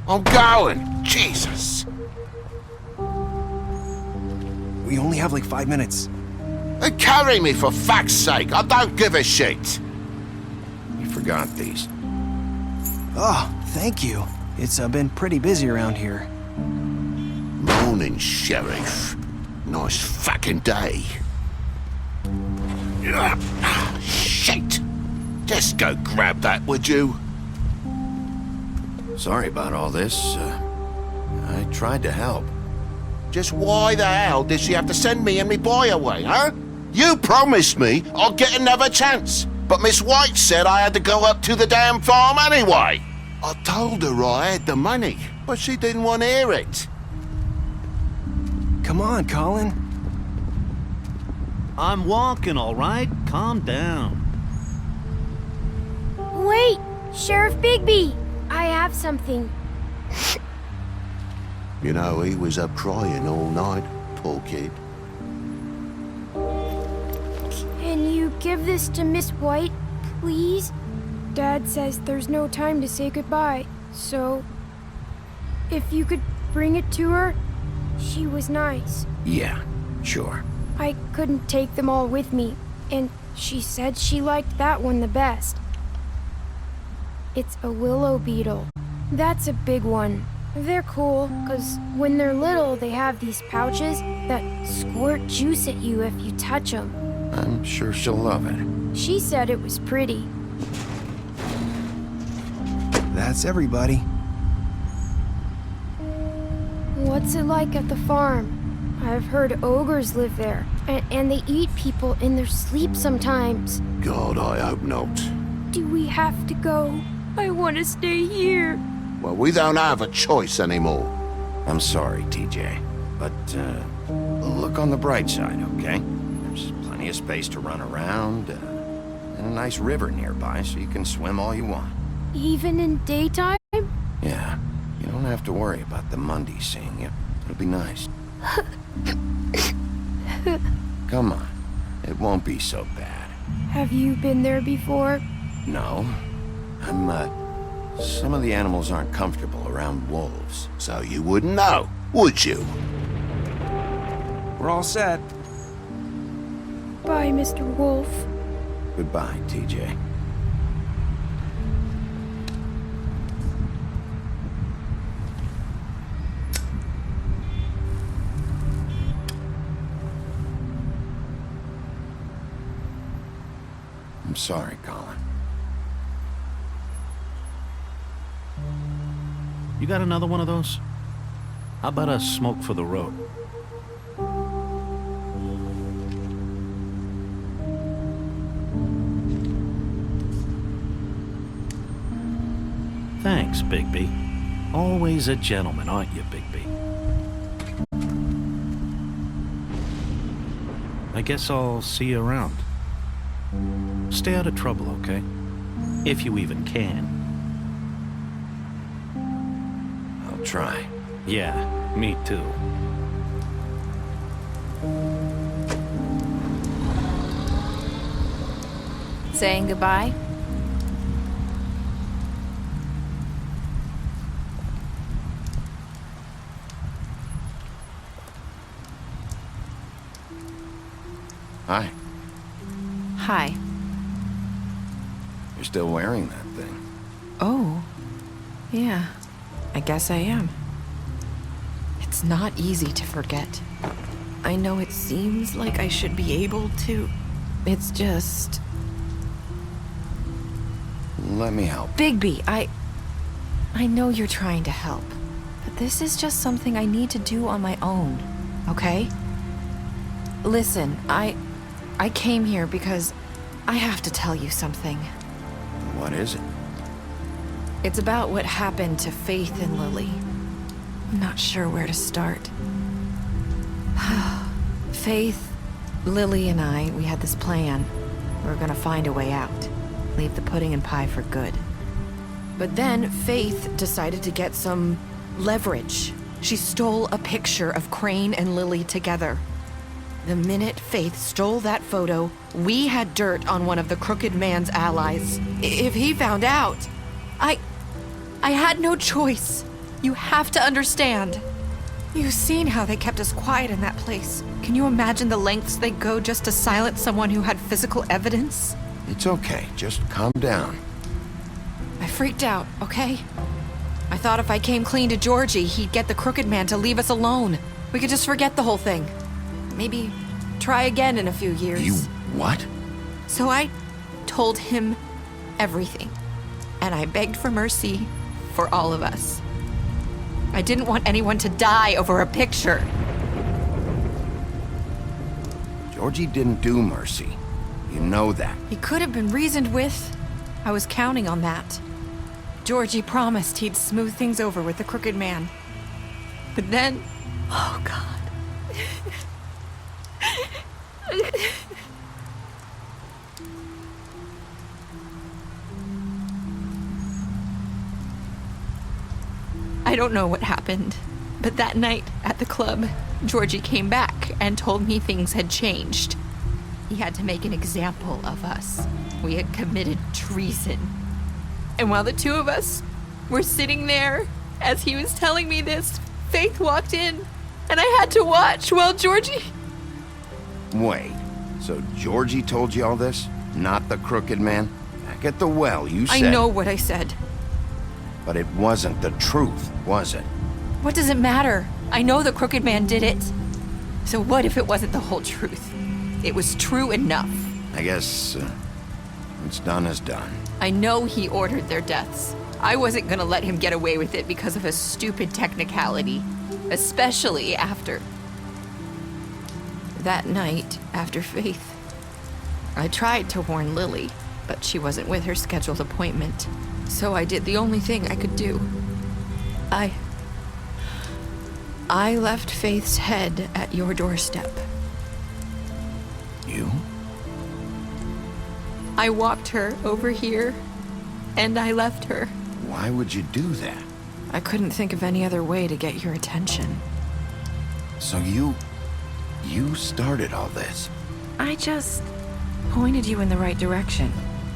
B: I'm going! Jesus!
Q: We only have like 5 minutes.
B: Carry me, for fuck's sake! I don't give a shit! You forgot these.
Q: Oh, thank you. It's been pretty busy around here.
B: Morning, Sheriff. Nice fucking day. Shit! Just go grab that, would you? Sorry about all this. I tried to help.
R: Just why the hell did she have to send me and me boy away, huh? You promised me I'd get another chance, but Miss White said I had to go up to the damn farm anyway. I told her I had the money, but she didn't want to hear it.
Q: Come on, Colin.
E: I'm walking, all right? Calm down.
S: Wait! Sheriff Bigby! I have something.
R: You know, he was up crying all night, poor kid.
S: Can you give this to Miss White, please? Dad says there's no time to say goodbye, so... if you could bring it to her, she was nice.
B: Yeah, sure.
S: I couldn't take them all with me, and she said she liked that one the best. It's a willow beetle. That's a big one. They're cool, 'cause when they're little, they have these pouches that squirt juice at you if you touch them.
B: I'm sure she'll love it.
S: She said it was pretty.
Q: That's everybody.
S: What's it like at the farm? I've heard ogres live there, and they eat people in their sleep sometimes.
R: God, I hope not.
S: Do we have to go? I want to stay here.
R: Well, we don't have a choice anymore.
B: I'm sorry, TJ, but look on the bright side, okay? There's plenty of space to run around, and a nice river nearby, so you can swim all you want.
S: Even in daytime?
B: Yeah, you don't have to worry about the Mundies seeing you. It'll be nice. Come on, it won't be so bad.
S: Have you been there before?
B: No, some of the animals aren't comfortable around wolves.
R: So you wouldn't know, would you?
Q: We're all set.
S: Bye, Mr. Wolf.
B: Goodbye, TJ. I'm sorry, Colin.
E: You got another one of those? How about a smoke for the road? Thanks, Bigby. Always a gentleman, aren't you, Bigby? I guess I'll see you around. Stay out of trouble, okay? If you even can.
B: I'll try.
E: Yeah, me too.
L: Saying goodbye?
B: Hi.
L: Hi.
B: You're still wearing that thing.
P: Oh. Yeah. I guess I am. It's not easy to forget. I know it seems like I should be able to. It's just...
B: Let me help.
P: Bigby, I know you're trying to help, but this is just something I need to do on my own, okay? Listen, I came here because I have to tell you something.
B: What is it?
P: It's about what happened to Faith and Lily. I'm not sure where to start. Faith, Lily, and I, we had this plan. We were gonna find a way out. Leave the pudding and pie for good. But then Faith decided to get some leverage. She stole a picture of Crane and Lily together. The minute Faith stole that photo, we had dirt on one of the Crooked Man's allies. If he found out, I had no choice. You have to understand. You've seen how they kept us quiet in that place. Can you imagine the lengths they go just to silence someone who had physical evidence?
B: It's okay. Just calm down.
P: I freaked out, okay? I thought if I came clean to Georgie, he'd get the Crooked Man to leave us alone. We could just forget the whole thing. Maybe try again in a few years.
B: You what?
P: So I told him everything. And I begged for mercy for all of us. I didn't want anyone to die over a picture.
B: Georgie didn't do Mercy. You know that.
P: He could have been reasoned with. I was counting on that. Georgie promised he'd smooth things over with the Crooked Man. But then... Oh, God. I don't know what happened, but that night at the club, Georgie came back and told me things had changed. He had to make an example of us. We had committed treason. And while the two of us were sitting there, as he was telling me this, Faith walked in, and I had to watch while Georgie...
B: Wait, so Georgie told you all this? Not the Crooked Man? Back at the well, you said...
P: I know what I said.
B: But it wasn't the truth, was it?
P: What does it matter? I know the Crooked Man did it. So what if it wasn't the whole truth? It was true enough.
B: I guess what's done is done.
P: I know he ordered their deaths. I wasn't gonna let him get away with it because of a stupid technicality. Especially after... that night, after Faith. I tried to warn Lily, but she wasn't with her scheduled appointment. So I did the only thing I could do. I left Faith's head at your doorstep.
B: You?
P: I walked her over here, and I left her.
B: Why would you do that?
P: I couldn't think of any other way to get your attention.
B: So you started all this?
P: I just pointed you in the right direction.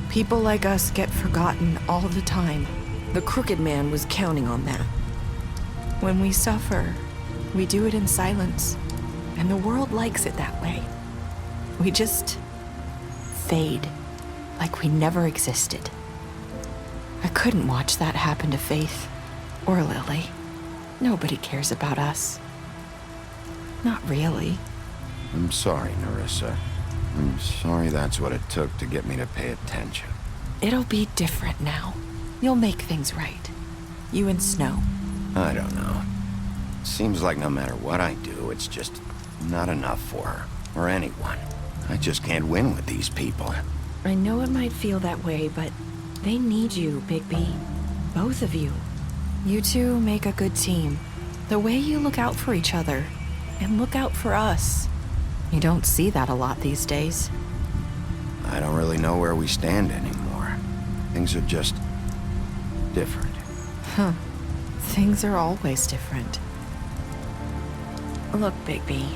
P: People like us get forgotten all the time. The Crooked Man was counting on that. When we suffer, we do it in silence, and the world likes it that way. We just fade, like we never existed. I couldn't watch that happen to Faith, or Lily. Nobody cares about us. Not really.
B: I'm sorry, Nerissa. I'm sorry that's what it took to get me to pay attention.
P: It'll be different now. You'll make things right. You and Snow.
B: I don't know. Seems like no matter what I do, it's just not enough for her, or anyone. I just can't win with these people.
P: I know it might feel that way, but they need you, Bigby. Both of you. You two make a good team. The way you look out for each other, and look out for us. You don't see that a lot these days.
B: I don't really know where we stand anymore. Things are just different.
P: Huh. Things are always different. Look, Bigby.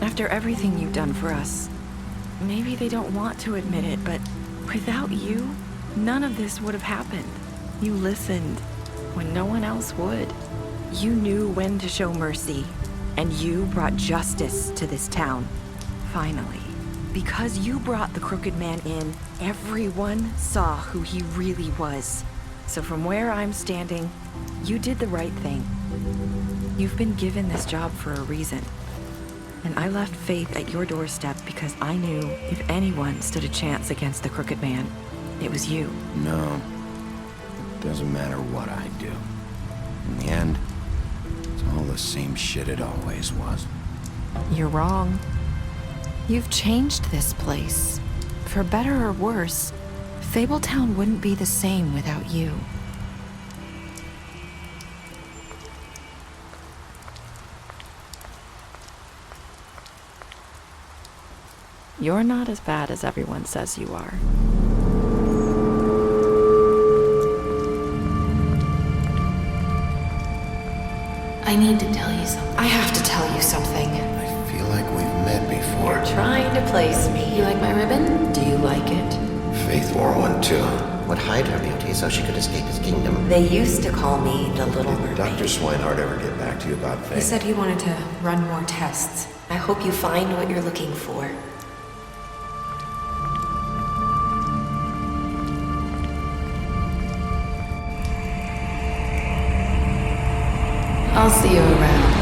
P: After everything you've done for us, maybe they don't want to admit it, but without you, none of this would have happened. You listened when no one else would. You knew when to show mercy, and you brought justice to this town. Finally. Because you brought the Crooked Man in, everyone saw who he really was. So from where I'm standing, you did the right thing. You've been given this job for a reason. And I left Faith at your doorstep because I knew if anyone stood a chance against the Crooked Man, it was you.
B: No. It doesn't matter what I do. In the end, it's all the same shit it always was.
P: You're wrong. You've changed this place. For better or worse, Fabletown wouldn't be the same without you. You're not as bad as everyone says you are.
T: I need to tell you something.
P: I have to tell you something.
B: I feel like we've met before.
T: You're trying to place me. You like my ribbon? Do you like it?
B: Faith wore one too.
U: Would hide her beauty so she could escape his kingdom.
T: They used to call me the Little Mermaid.
B: Dr. Swinehart ever get back to you about Faith?
T: He said he wanted to run more tests. I hope you find what you're looking for. I'll see you around.